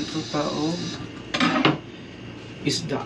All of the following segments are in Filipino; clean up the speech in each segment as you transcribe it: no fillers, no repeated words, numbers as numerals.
magluto ta og isda.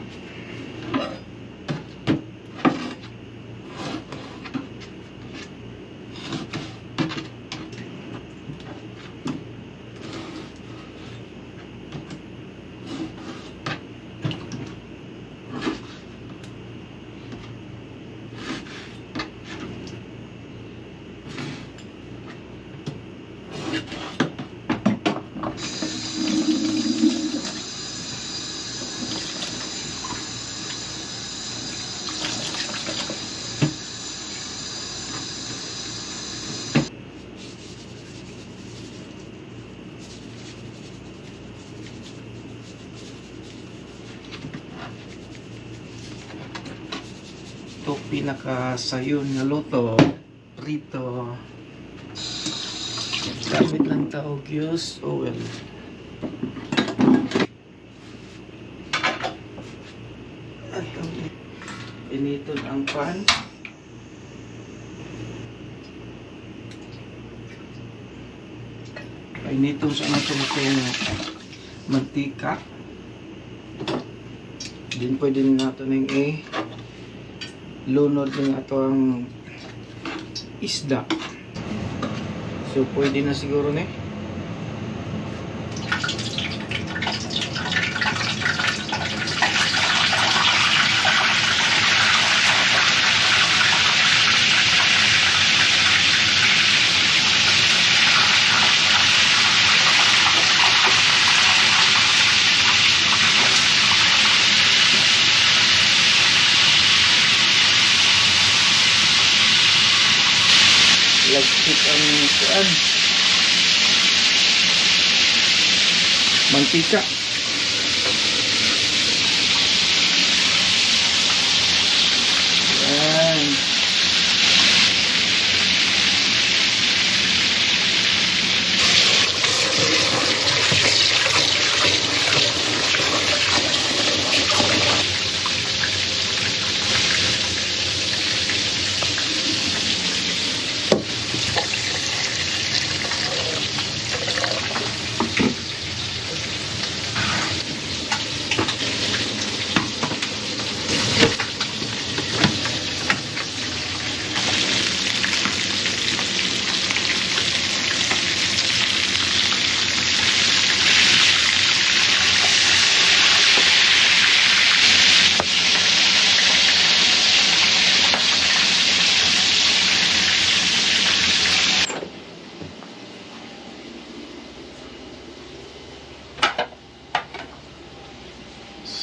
Ito pinakasayon nga luto, prito. Gamit lang tao used oil. At initon ang pan. Initon sa natulong mantika. Din pwede natin ng lunod ng ato ang isda. So pwede na siguro ni. Lagkit ang kuan. Mantika. Yan.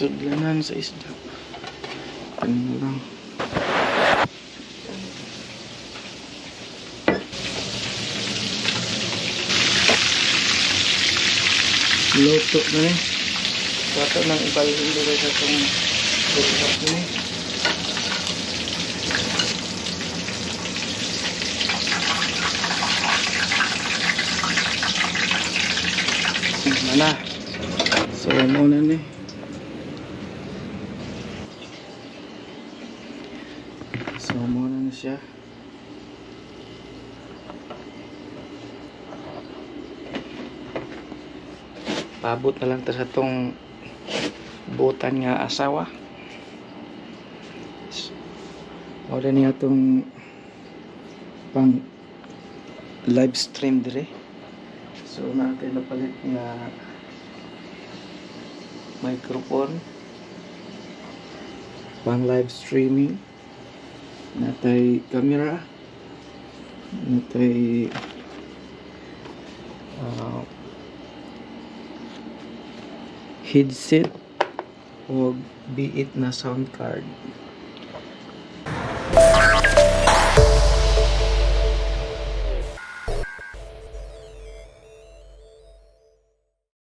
Sudlanan sa isda. Ano lang. Luto na ni. Kato nang ibalhin dito sa itong bursak ni. Mana? So muna ni. So muna na siya. Paabot na lang ta sa tong butan nga asawa. Wala niya tong pang live stream dire. So natin napalit nga microphone pang live streaming. Natay camera, natay headset o biit na sound card.